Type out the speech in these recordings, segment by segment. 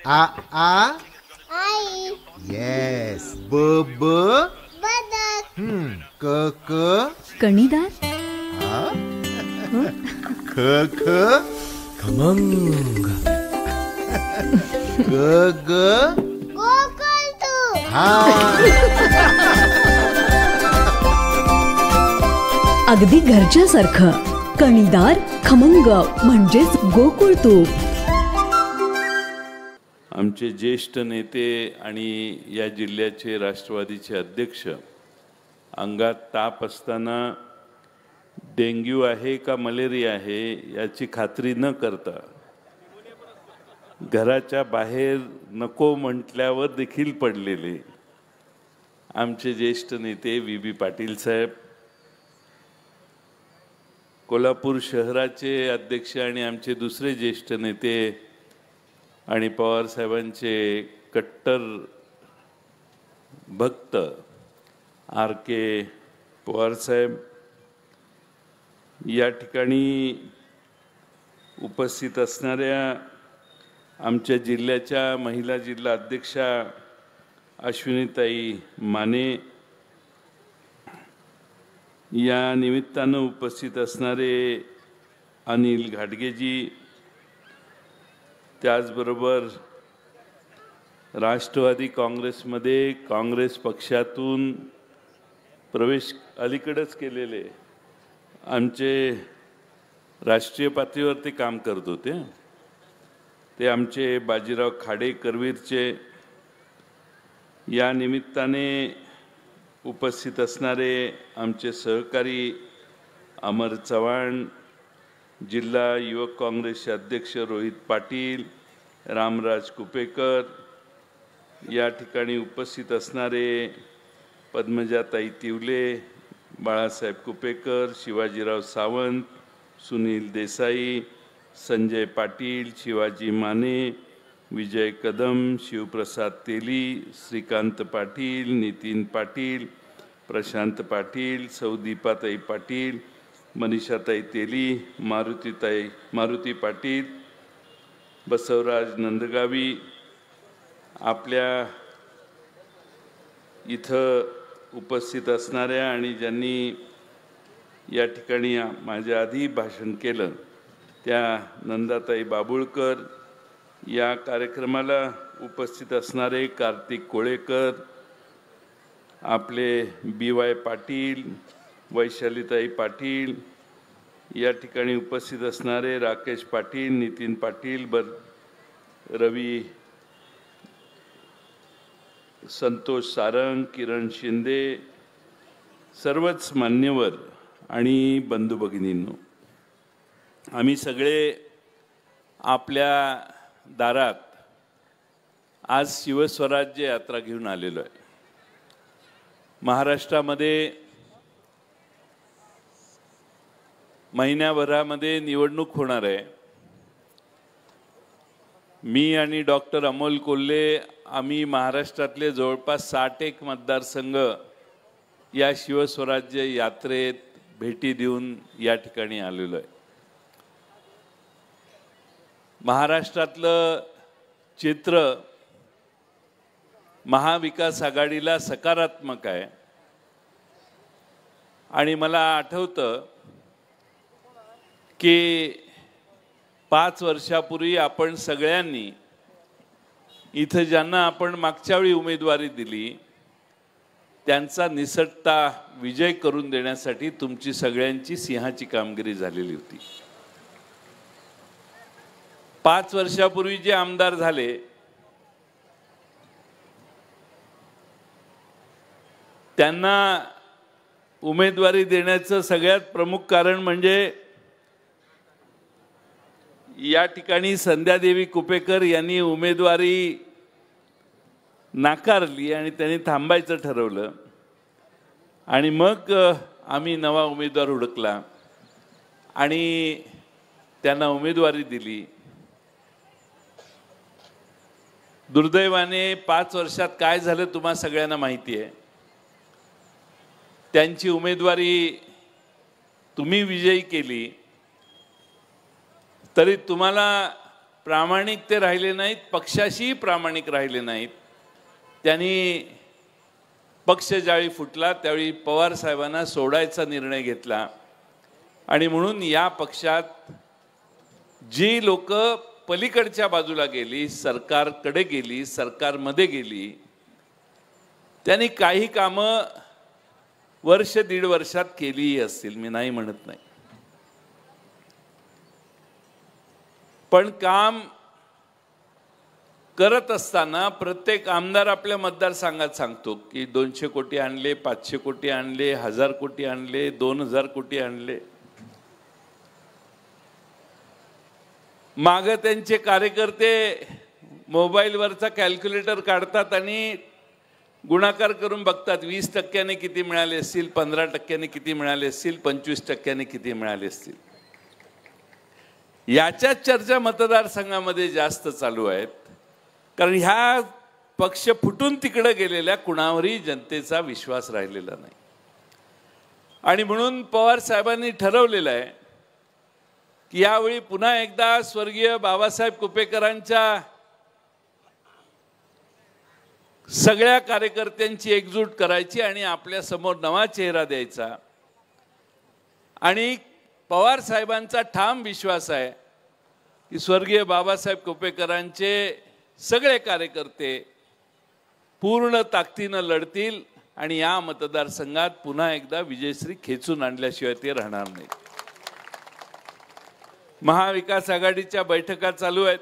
आ आ आई. Yes. ब ब बदक. क क कणीदार. ख ख खमंग. ग ग गोकुळतू. हा. अगदी घरच्यासारखं. कणीदार खमंग म्हणजेच गोकुळ तूप. आमचे ज्येष्ठ नेते आणि या जिल्ह्याचे राष्ट्रवादीचे अध्यक्ष अंगात ताप असताना डेंग्यू आहे का मलेरिया आहे याची खात्री न करता घराच्या बाहेर नको म्हटल्यावर देखील पडलेले आमचे ज्येष्ठ नेते व्ही पाटील साहेब, कोल्हापूर शहराचे अध्यक्ष आणि आमचे दुसरे ज्येष्ठ नेते आणि पवार साहेबांचे कट्टर भक्त RK पवार साहेब, या ठिकाणी उपस्थित असणाऱ्या आमच्या जिल्ह्याच्या महिला जिल्हा अध्यक्षा अश्विनीताई माने, या निमित्तानं उपस्थित असणारे अनिल घाटगेजी, त्याचबरोबर राष्ट्रवादी काँग्रेसमध्ये काँग्रेस पक्षातून प्रवेश अलीकडेच केलेले आमचे राष्ट्रीय पातळीवरती काम करत होते ते आमचे बाजीराव खाडे करवीरचे, या निमित्ताने उपस्थित असणारे आमचे सहकारी अमर चव्हाण, जिल्हा युवक काँग्रेसचे अध्यक्ष रोहित पाटील, रामराज कुपेकर, या ठिकाणी उपस्थित असणारे पद्मजाताई तिवले, बाळासाहेब कुपेकर, शिवाजीराव सावंत, सुनील देसाई, संजय पाटील, शिवाजी माने, विजय कदम, शिवप्रसाद तेली, श्रीकांत पाटील, नितीन पाटील, प्रशांत पाटील, सौदीपाताई पाटील, मनीषाताई तेली, मारुती पाटील, बसवराज नंदगावी, आपल्या इथं उपस्थित असणाऱ्या आणि ज्यांनी या ठिकाणी माझ्या आधी भाषण केलं त्या नंदाताई बाबुळकर, या कार्यक्रमाला उपस्थित असणारे कार्तिक कोळेकर, आपले BY पाटील, वैशालीताई पाटील, या ठिकाणी उपस्थित असणारे राकेश पाटील, नितीन पाटील, रवी, संतोष सारंग, किरण शिंदे, सर्वच मान्यवर आणि बंधू भगिनींनो, आम्ही सगळे आपल्या दारात आज शिवस्वराज्य यात्रा घेऊन आलेलो आहे. महाराष्ट्रामध्ये महिन्याभरामध्ये निवडणूक होणार आहे. मी आणि डॉक्टर अमोल कोल्हे आम्ही महाराष्ट्रातले जवळपास 61 मतदारसंघ या शिवस्वराज्य यात्रेत भेटी देऊन या ठिकाणी आलेलो आहे. महाराष्ट्रातलं चित्र महाविकास आघाडीला सकारात्मक आहे आणि मला आठवतं की 5 वर्षापूर्वी आपण सगळ्यांनी इथं ज्यांना आपण मागच्या वेळी उमेदवारी दिली त्यांचा निसटता विजय करून देण्यासाठी तुमची सगळ्यांची सिंहाची कामगिरी झालेली होती. 5 वर्षापूर्वी जे आमदार झाले त्यांना उमेदवारी देण्याचं सगळ्यात प्रमुख कारण म्हणजे या ठिकाणी संध्यादेवी कुपेकर यांनी उमेदवारी नाकारली आणि त्यांनी थांबायचं ठरवलं आणि मग आम्ही नवा उमेदवार हुडकला आणि त्यांना उमेदवारी दिली. दुर्दैवाने 5 वर्षात काय झालं तुम्हा सगळ्यांना माहिती आहे. त्यांची उमेदवारी तुम्ही विजयी केली तरी तुम्हाला प्रामाणिक ते राहिले नाहीत, पक्षाशीही प्रामाणिक राहिले नाहीत. त्यांनी पक्ष ज्यावेळी फुटला त्यावेळी पवार साहेबांना सोडायचा निर्णय घेतला. आणि म्हणून या पक्षात जी लोक पलीकडच्या बाजूला गेली, सरकारकडे गेली, सरकारमध्ये गेली, त्यांनी काही कामं वर्ष दीड वर्षात केलीही असतील, मी नाही म्हणत नाही. पण काम करत असताना प्रत्येक आमदार आपल्या मतदारसंघात सांगतो की 200 कोटी आणले, 500 कोटी आणले, 1000 कोटी आणले, 2000 कोटी आणले. माग त्यांचे कार्यकर्ते मोबाईलवरचा कॅल्क्युलेटर काढतात आणि गुणाकार करून बघतात 20% किती मिळाले असतील, 15% किती मिळाले असतील, 25% किती मिळाले असतील. याच्याच चर्चा मतदारसंघामध्ये जास्त चालू आहेत. कारण ह्या पक्ष फुटून तिकडे गेलेल्या कुणावरही जनतेचा विश्वास राहिलेला नाही. आणि म्हणून पवार साहेबांनी ठरवलेलं आहे की यावेळी पुन्हा एकदा स्वर्गीय बाबासाहेब कुपेकरांच्या सगळ्या कार्यकर्त्यांची एकजूट करायची आणि आपल्या समोर नवा चेहरा द्यायचा. आणि पवार साहेबांचा ठाम विश्वास आहे की स्वर्गीय बाबासाहेब कुपेकरांचे सगळे कार्यकर्ते पूर्ण ताकदीने लढतील आणि या मतदारसंघात पुन्हा एकदा विजयश्री खेचून आणल्याशिवाय ते राहणार नाही. महाविकास आघाडीच्या बैठका चालू आहेत.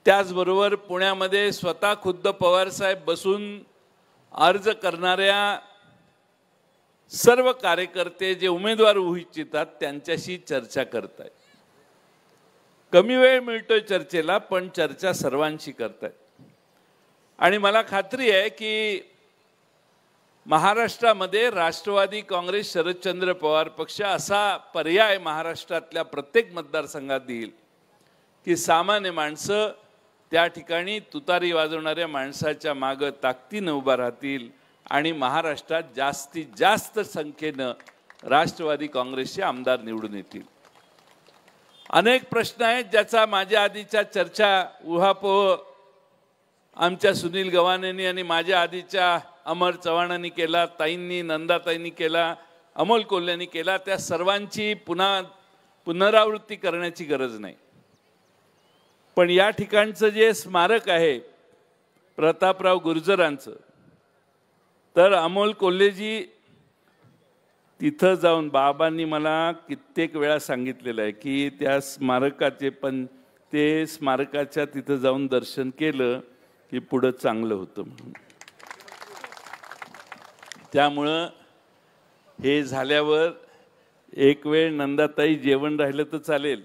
त्याचबरोबर पुण्यामध्ये स्वतः खुद्द पवार साहेब बसून अर्ज करणाऱ्या सर्व कार्यकर्ते जे उमेदवार होऊ इच्छितात त्यांच्याशी चर्चा करतायत. कमी वेळ मिळतोय चर्चेला, पण चर्चा सर्वांशी करतायत. आणि मला खात्री आहे की महाराष्ट्रामध्ये राष्ट्रवादी काँग्रेस शरदचंद्र पवार पक्ष असा पर्याय महाराष्ट्रातल्या प्रत्येक मतदारसंघात देईल की सामान्य माणसं त्या ठिकाणी तुतारी वाजवणाऱ्या माणसाच्या मागे ताकदीने उभा राहतील आणि महाराष्ट्रात जास्तीत जास्त संख्येनं राष्ट्रवादी काँग्रेसचे आमदार निवडून येतील. अनेक प्रश्न आहेत ज्याचा माझ्या आधीच्या चर्चा उहापोह आमच्या सुनील गव्हाणेंनी आणि माझ्या आधीच्या अमर चव्हाणांनी केला, ताईंनी, नंदाताईंनी केला, अमोल कोल्हेंनी केला. त्या सर्वांची पुनरावृत्ती करण्याची गरज नाही. पण या ठिकाणचं जे स्मारक आहे प्रतापराव गुर्जरांचं, तर अमोल कोल्हेजी तिथं जाऊन बाबांनी मला कित्येक वेळा सांगितलेलं आहे की त्या स्मारकाचे पण ते स्मारकाच्या तिथं जाऊन दर्शन केलं की पुढं चांगलं होतं म्हणून. त्यामुळं हे झाल्यावर एक वेळ नंदाताई जेवण राहिलं तर चालेल,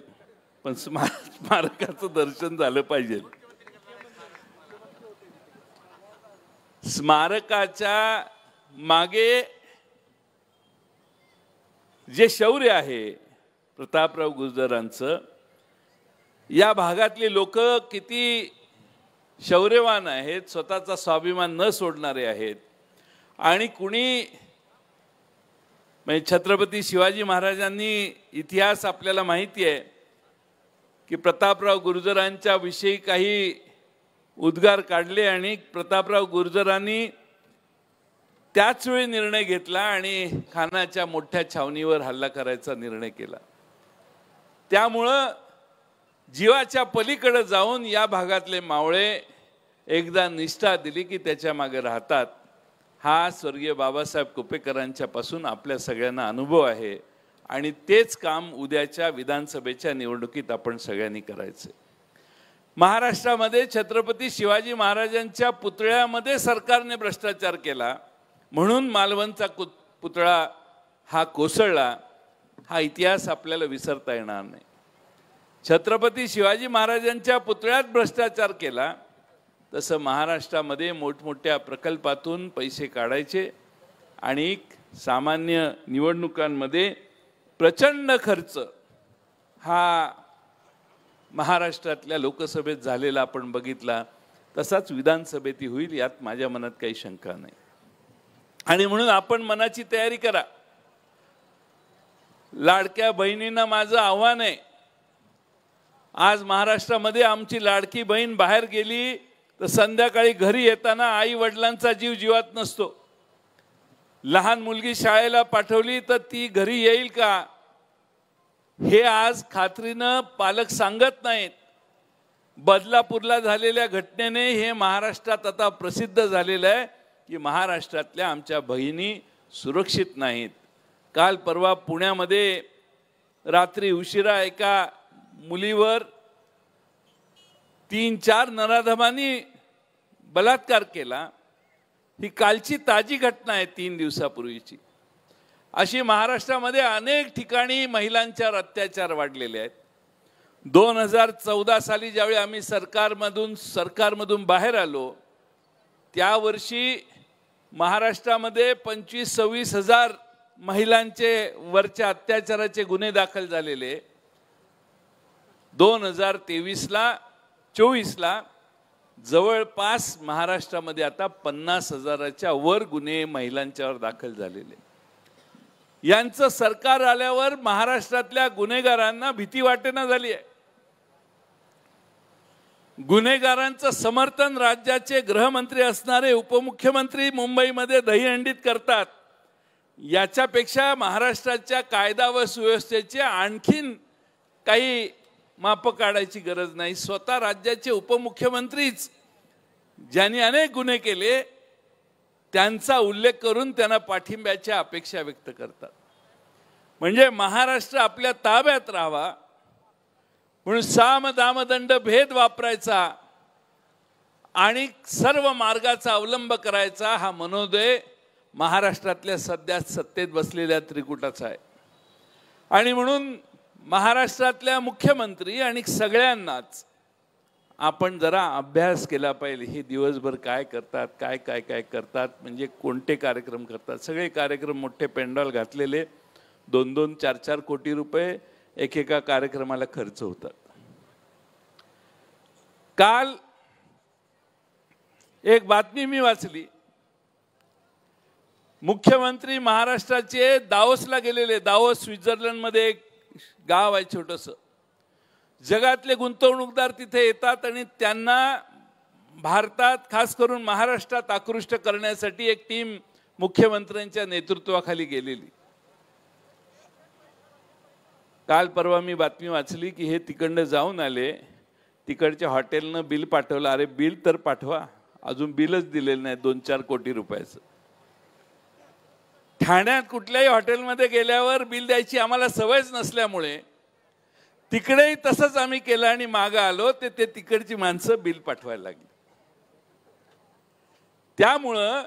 पण स्मारकाचं दर्शन झालं पाहिजे. स्मारकाच्या मागे जे शौर्य आहे प्रतापराव गुर्जरांचं, या भागातली लोक किती शौर्यवान आहेत, स्वतःचा स्वाभिमान न सोडणारे आहेत. आणि कुणी म्हणजे छत्रपती शिवाजी महाराजांनी इतिहास आपल्याला माहिती आहे की प्रतापराव गुर्जरांच्या विषयी काही उद्गार काढले आणि प्रतापराव गुर्जरांनी त्याच वेळी निर्णय घेतला आणि खानाच्या मोठ्या छावणीवर हल्ला करायचा निर्णय केला. त्यामुळं जीवाच्या पलीकडे जाऊन या भागातले मावळे एकदा निष्ठा दिली की त्याच्या मागे राहतात. हा स्वर्गीय बाबासाहेब कुपेकरांच्या पासून आपल्या सगळ्यांना अनुभव आहे आणि तेच काम उद्याच्या विधानसभेच्या निवडणुकीत आपण सगळ्यांनी करायचे. महाराष्ट्रामध्ये छत्रपती शिवाजी महाराजांच्या पुतळ्यामध्ये सरकारने भ्रष्टाचार केला म्हणून मालवणचा पुतळा हा कोसळला. हा इतिहास आपल्याला विसरता येणार नाही. छत्रपती शिवाजी महाराजांच्या पुतळ्यात भ्रष्टाचार केला तसं महाराष्ट्रामध्ये मोठमोठ्या प्रकल्पातून पैसे काढायचे आणि सामान्य निवडणुकांमध्ये प्रचंड खर्च हा महाराष्ट्रातल्या लोकसभेत झालेला आपण बघितला. तसाच विधानसभेतही होईल यात माझ्या मनात काही शंका नाही. आणि म्हणून आपण मनाची तयारी करा. लाडक्या बहिणींना माझं आव्हान आहे आज महाराष्ट्रामध्ये आमची लाडकी बहीण बाहेर गेली तर संध्याकाळी घरी येताना आई वडिलांचा जीव जीवात नसतो. लहान मुलगी शाळेला पाठवली तर ती घरी येईल का हे आज खात्रीनं पालक सांगत नाहीत. बदलापूरला झालेल्या घटनेने हे महाराष्ट्रात आता प्रसिद्ध झालेलं आहे की महाराष्ट्रातल्या आमच्या बहिणी सुरक्षित नाहीत. काल परवा पुण्यामध्ये रात्री उशिरा एका मुलीवर 3-4 नराधमांनी बलात्कार केला. ही कालची ताजी घटना आहे 3 दिवसापूर्वीची. अशी महाराष्ट्रामध्ये अनेक ठिकाणी महिलांच्यावर अत्याचार वाढलेले आहेत. 2014 साली ज्यावेळी आम्ही सरकारमधून बाहेर आलो त्या वर्षी महाराष्ट्रामध्ये 25-26 हजार महिलांचे वरच्या अत्याचाराचे गुन्हे दाखल झालेले. 2023-24ला जवळपास महाराष्ट्रामध्ये आता 50,000च्या वर गुन्हे महिलांच्यावर दाखल झालेले. यांचं सरकार आल्यावर महाराष्ट्रातल्या गुन्हेगारांना भीती वाटेना झाली आहे. गुन्हेगारांचं समर्थन राज्याचे गृहमंत्री असणारे उपमुख्यमंत्री मुंबईमध्ये दहीहंडीत करतात. याच्यापेक्षा महाराष्ट्राच्या कायदा व सुव्यवस्थेचे आणखीन काही माप काढायची गरज नाही. स्वतः राज्याचे उपमुख्यमंत्रीच ज्यांनी अनेक गुन्हे केले त्यांचा उल्लेख करून त्यांना पाठिंब्याच्या अपेक्षा व्यक्त करतात. म्हणजे महाराष्ट्र आपल्या ताब्यात राहावा म्हणून साम दाम दंड भेद वापरायचा आणि सर्व मार्गाचा अवलंब करायचा हा मनोदय महाराष्ट्रातल्या सध्या सत्तेत बसलेल्या त्रिकुटाचा आहे. आणि म्हणून महाराष्ट्रातल्या मुख्यमंत्री आणि सगळ्यांनाच आपण जरा अभ्यास केला पाहिजे. हे दिवसभर काय करतात, काय काय काय करतात, म्हणजे कोणते कार्यक्रम करतात. सगळे कार्यक्रम मोठे पेंडॉल घातलेले 2-2, 4-4 कोटी रुपये एकेका कार्यक्रमाला खर्च होतात. काल एक बातमी मी वाचली. मुख्यमंत्री महाराष्ट्राचे दावोसला गेलेले. दावोस स्वित्झर्लंडमध्ये एक गाव आहे छोटंसं. जगातले गुंतवणूकदार तिथे येतात आणि त्यांना भारतात खास करून महाराष्ट्रात आकृष्ट करण्यासाठी एक टीम मुख्यमंत्र्यांच्या नेतृत्वाखाली गेलेली. काल परवा मी बातमी वाचली की हे तिकडनं जाऊन आले. तिकडच्या हॉटेलनं बिल पाठवलं. अरे बिल तर पाठवा, अजून बिलच दिलेलं नाही 2-4 कोटी रुपयाचं. ठाण्यात कुठल्याही हॉटेलमध्ये गेल्यावर बिल द्यायची आम्हाला सवयच नसल्यामुळे तिकडेही तसंच आम्ही केलं आणि मागं आलो ते तिकडची माणसं बिल पाठवायला लागली. त्यामुळं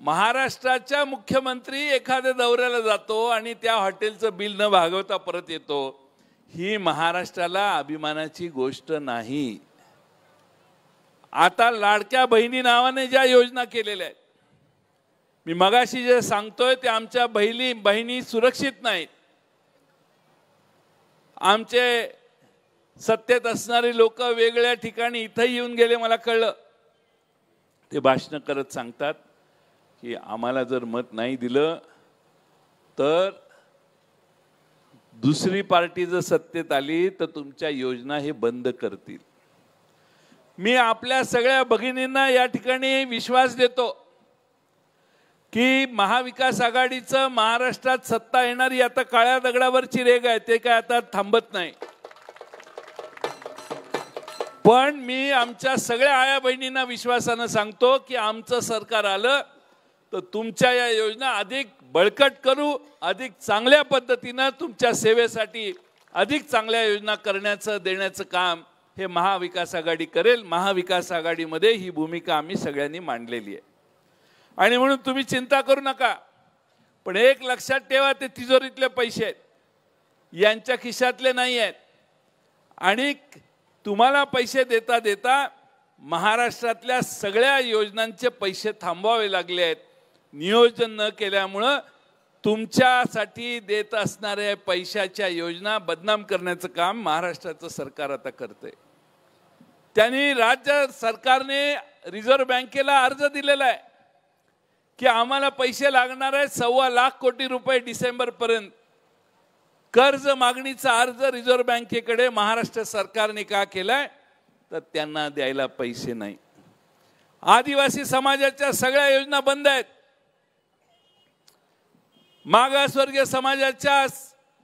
महाराष्ट्राच्या मुख्यमंत्री एखाद्या दौऱ्याला जातो आणि त्या हॉटेलचं बिल न भागवता परत येतो, ही महाराष्ट्राला अभिमानाची गोष्ट नाही. आता लाडक्या बहिणी नावाने ज्या योजना केलेल्या आहेत, मी मगाशी जे सांगतोय ते आमच्या बहिणी सुरक्षित नाहीत. आमचे सत्तेत असणारे लोक वेगळ्या ठिकाणी इथं येऊन गेले. मला कळलं ते भाषण करत सांगतात की आम्हाला जर मत नाही दिलं तर दुसरी पार्टी जर सत्तेत आली तर तुमच्या योजना हे बंद करतील. मी आपल्या सगळ्या भगिनींना या ठिकाणी विश्वास देतो की महाविकास आघाडीचं महाराष्ट्रात सत्ता येणारी आता काळ्या दगडावरची रेघ आहे. ते काय आता थांबत नाही. पण मी आमच्या सगळ्या आया बहिणींना विश्वासानं सांगतो की आमचं सरकार आलं तर तुमच्या या योजना अधिक बळकट करू, अधिक चांगल्या पद्धतीनं तुमच्या सेवेसाठी अधिक चांगल्या योजना देण्याचं काम हे महाविकास आघाडी करेल. महाविकास आघाडीमध्ये ही भूमिका आम्ही सगळ्यांनी मांडलेली आहे. आणि म्हणून तुम्ही चिंता करू नका. पण एक लक्षात ठेवा, ते तिजोरीतले पैसे आहेत, यांच्या खिशातले नाही आहेत. आणि तुम्हाला पैसे देता देता महाराष्ट्रातल्या सगळ्या योजनांचे पैसे थांबवावे लागले आहेत. नियोजन न केल्यामुळं तुमच्यासाठी देत असणाऱ्या पैशाच्या योजना बदनाम करण्याचं काम महाराष्ट्राचं सरकार आता करतंय. त्यांनी राज्य सरकारने रिझर्व्ह बँकेला अर्ज दिलेला आहे की आम्हाला पैसे लागणार आहेत 1.25 लाख कोटी रुपये डिसेंबर पर्यंत. कर्ज मागणीचा अर्ज रिझर्व्ह बँकेकडे महाराष्ट्र सरकारने का केलाय तर त्यांना द्यायला पैसे नाही. आदिवासी समाजाच्या सगळ्या योजना बंद आहेत. मागासवर्गीय समाजाच्या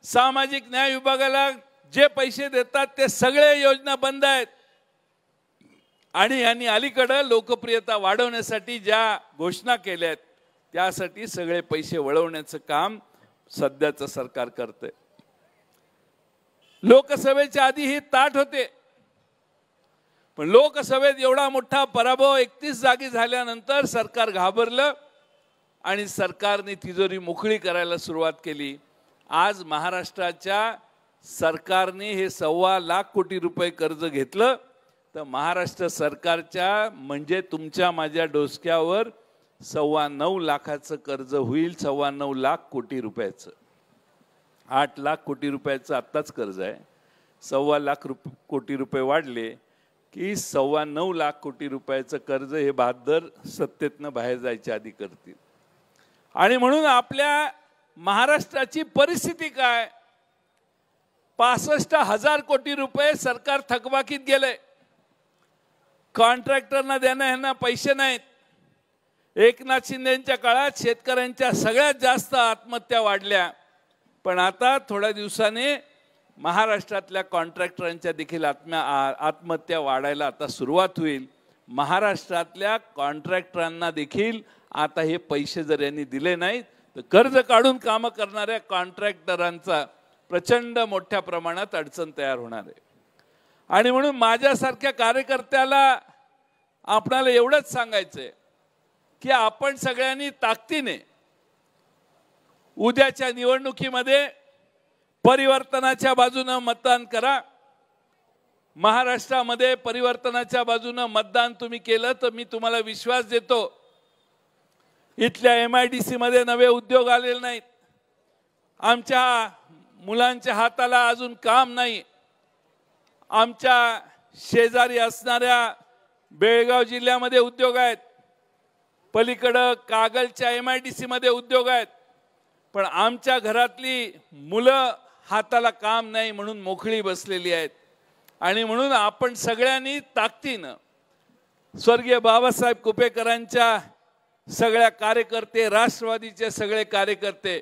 सामाजिक न्याय विभागाला जे पैसे देतात ते सगळे योजना बंद आहेत. आणि यांनी अलीकडे लोकप्रियता वाढवण्यासाठी ज्या घोषणा केल्या आहेत त्यासाठी सगळे पैसे वळवण्याचं काम सध्याचं सरकार करते. लोकसभेच्या आधी ही ताट होते, पण लोकसभेत एवढा मोठा पराभव 31 जागी झाल्यानंतर सरकार घाबरलं आणि सरकारने तिजोरी मोकळी करायला सुरुवात केली. आज महाराष्ट्राच्या सरकारने हे 1.25 लाख कोटी रुपये कर्ज घेतलं तर महाराष्ट्र सरकारच्या म्हणजे तुमच्या माझ्या डोसक्यावर 9.25 लाखाचं कर्ज होईल. 9.25 लाख कोटी रुपयाचं. 8 लाख कोटी रुपयाचं आत्ताच कर्ज आहे. 1.25 लाख कोटी रुपये वाढले की 9.25 लाख कोटी रुपयाचं कर्ज हे बहादर सत्तेतनं बाहेर जायच्या आधी करतील. आणि म्हणून आपल्या महाराष्ट्राची परिस्थिती काय, 65,000 कोटी रुपये सरकार थकबाकीत गेले. कॉन्ट्रॅक्टरना देण्याना पैसे नाहीत. एकनाथ शिंदेच्या काळात शेतकऱ्यांच्या सगळ्यात जास्त आत्महत्या वाढल्या, पण आता थोड्या दिवसाने महाराष्ट्रातल्या कॉन्ट्रॅक्टरांच्या देखील आत्महत्या वाढायला आता सुरुवात होईल. महाराष्ट्रातल्या कॉन्ट्रॅक्टरांना देखील आता हे पैसे जर यांनी दिले नाहीत तर कर्ज काढून कामं करणाऱ्या कॉन्ट्रॅक्टरांचा प्रचंड मोठ्या प्रमाणात अडचण तयार होणार आहे. आणि म्हणून माझ्यासारख्या कार्यकर्त्याला आपणाला एवढंच सांगायचंय की आपण सगळ्यांनी ताकदीने उद्याच्या निवडणुकीमध्ये परिवर्तनाच्या बाजूने मतदान करा. महाराष्ट्रामध्ये परिवर्तनाच्या बाजूने मतदान तुम्ही केलं तर मी तुम्हाला विश्वास देतो, इथल्या MIDC मध्ये नवे उद्योग आलेले नाहीत. आमच्या मुलांच्या हाताला अजून काम नाही. आमच्या शेजारी असणाऱ्या बेळगाव जिल्ह्यामध्ये उद्योग आहेत. पलीकडे कागलच्या MIDC मध्ये उद्योग आहेत. पण आमच्या घरातली मुलं हाताला काम नाही म्हणून मोकळी बसलेली आहेत. आणि म्हणून आपण सगळ्यांनी ताकदीनं स्वर्गीय बाबासाहेब कुपेकरांच्या सगळ्या कार्यकर्ते, राष्ट्रवादीचे सगळे कार्यकर्ते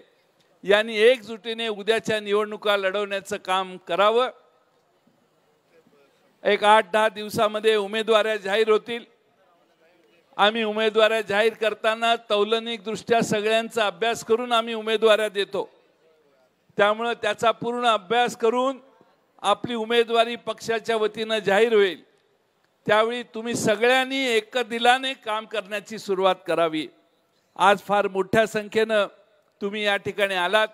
यांनी एकजुटीने उद्याच्या निवडणुका लढवण्याचं काम करावं. एक 8-10 दिवसामध्ये उमेदवार जाहीर होतील. आम्ही उमेदवार जाहीर करताना तौलनिक दृष्ट्या सगळ्यांचा अभ्यास करून आम्ही उमेदवार देतो. त्यामुळे त्याचा पूर्ण अभ्यास करून आपली उमेदवारी पक्षाच्या वतीने जाहीर होईल. त्यावेळी तुम्ही सगळ्यांनी एकदिलाने काम करण्याची सुरुवात करावी. आज फार मोठ्या संख्येने तुम्ही या ठिकाणी आलात.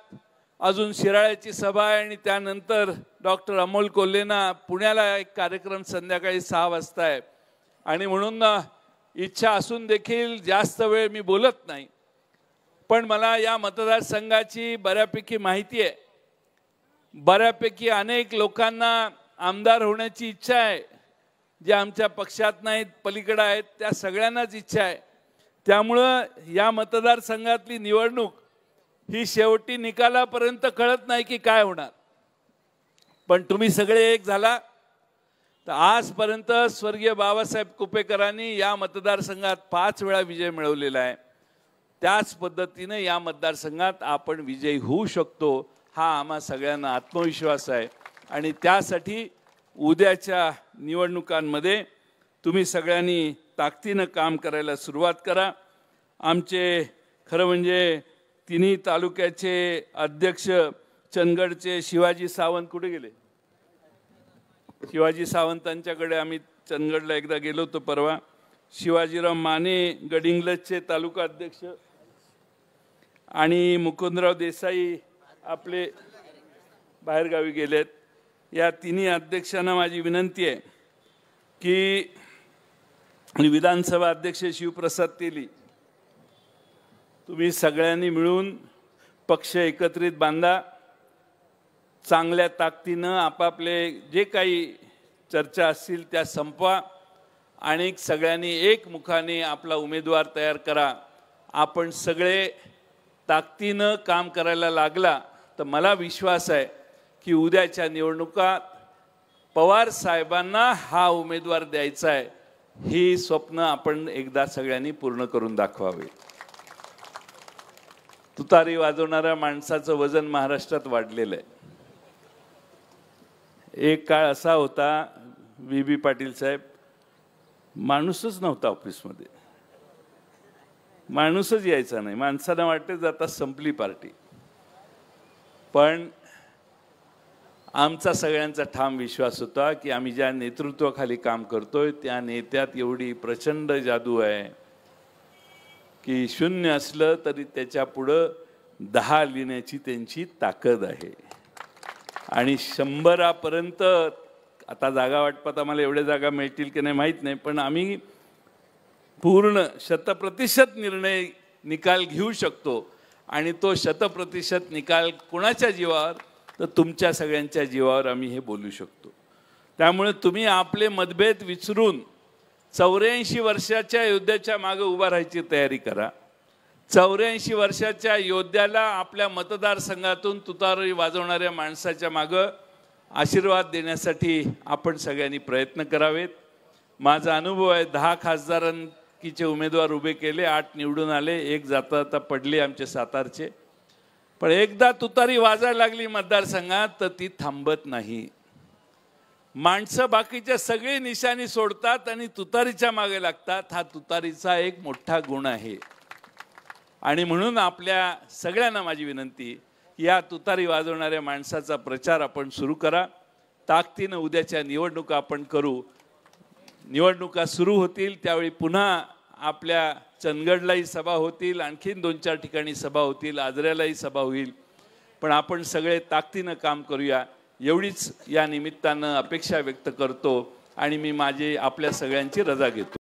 अजून शिराळ्याची सभा आहे आणि त्यानंतर डॉक्टर अमोल कोल्हेंना पुण्याला एक कार्यक्रम संध्याकाळी 6 वाजता आहे. आणि म्हणून इच्छा असून देखील जास्त वेळ मी बोलत नाही, पण मला या मतदारसंघाची बऱ्यापैकी माहिती आहे. बऱ्यापैकी अनेक लोकांना आमदार होण्याची इच्छा आहे. जे आमच्या पक्षात नाहीत, पलीकडे आहेत, त्या सगळ्यांनाच इच्छा आहे. त्यामुळं या मतदारसंघातली निवडणूक ही शेवटी निकालापर्यंत कळत नाही की काय होणार. पण तुम्ही सगळे एक झाला तर आजपर्यंत स्वर्गीय बाबासाहेब कुपेकरांनी या मतदारसंघात 5 वेळा विजय मिळवलेला आहे. त्याच पद्धतीने या मतदारसंघात आपण विजयी होऊ शकतो हा आम्हा सगळ्यांना आत्मविश्वास आहे. आणि त्यासाठी उद्याच्या निवडणुकांमध्ये तुम्ही सगळ्यांनी ताकदीनं काम करायला सुरुवात करा. आमचे खरं म्हणजे तिन्ही तालुक्याचे अध्यक्ष चंदगडचे शिवाजी सावंत कुठे गेले? शिवाजी सावंतांच्याकडे आम्ही चंदगडला एकदा गेलो होतो परवा. शिवाजीराव माने गडिंग्लजचे तालुका अध्यक्ष आणि मुकुंदराव देसाई आपले बाहेरगावी गेलेत. या तिन्ही अध्यक्षांना माझी विनंती आहे की विधानसभा अध्यक्ष शिवप्रसाद तेली तुम्ही सगळ्यांनी मिळून पक्ष एकत्रित बांधा. चांगल्या ताकदीनं आपापले जे काही चर्चा असतील त्या संपवा आणि सगळ्यांनी एकमुखाने आपला उमेदवार तयार करा. आपण सगळे ताकदीनं काम करायला लागला तर मला विश्वास आहे की उद्याच्या निवडणुकात पवार साहेबांना हा उमेदवार द्यायचा आहे, ही स्वप्न आपण एकदा सगळ्यांनी पूर्ण करून दाखवावे. तुतारी वाजवणाऱ्या माणसाचं वजन महाराष्ट्रात वाढलेलं आहे. एक काळ असा होता, VB पाटील साहेब, माणूसच नव्हता ऑफिसमध्ये, माणूसच यायचा नाही. माणसांना वाटते जाता संपली पार्टी. पण आमचा सगळ्यांचा ठाम विश्वास होता की आम्ही ज्या नेतृत्वाखाली काम करतोय त्या नेत्यात एवढी प्रचंड जादू आहे की 0 असलं तरी त्याच्या पुढं 10 लिहिण्याची त्यांची ताकद आहे. आणि 100पर्यंत आता जागा वाटपात आम्हाला एवढ्या जागा मिळतील की नाही माहीत नाही, पण आम्ही पूर्ण 100% निर्णय निकाल घेऊ शकतो. आणि तो 100% निकाल कोणाच्या जीवावर, तर तुमच्या सगळ्यांच्या जीवावर आम्ही हे बोलू शकतो. त्यामुळे तुम्ही आपले मतभेद विसरून 84 वर्षाच्या योद्ध्याच्या मागे उभा राहायची तयारी करा. 84 वर्षाच्या योद्ध्याला आपल्या मतदारसंघातून तुतारी वाजवणाऱ्या माणसाच्या मागं आशीर्वाद देण्यासाठी आपण सगळ्यांनी प्रयत्न करावेत. माझा अनुभव आहे, 10 खासदारांकीचे उमेदवार उभे केले, 8 निवडून आले, 1 जाता पडले आमचे सातारचे. पण एकदा तुतारी वाजायला लागली मतदारसंघात तर ती थांबत नाही. माणसं बाकीच्या सगळी निशाणी सोडतात आणि तुतारीच्या मागे लागतात. हा तुतारीचा एक मोठा गुण आहे. आणि म्हणून आपल्या सगळ्यांना माझी विनंती, या तुतारी वाजवणाऱ्या माणसाचा प्रचार आपण सुरू करा. ताकदीनं उद्याच्या निवडणुका आपण करू. निवडणुका सुरू होतील त्यावेळी पुन्हा आपल्या चंदगडलाही सभा होतील, आणखीन 2-4 ठिकाणी सभा होतील, आजऱ्यालाही सभा होईल. पण आपण सगळे ताकदीनं काम करूया एवढीच या निमित्तानं अपेक्षा व्यक्त करतो आणि मी आपल्या सगळ्यांची रजा घेतो.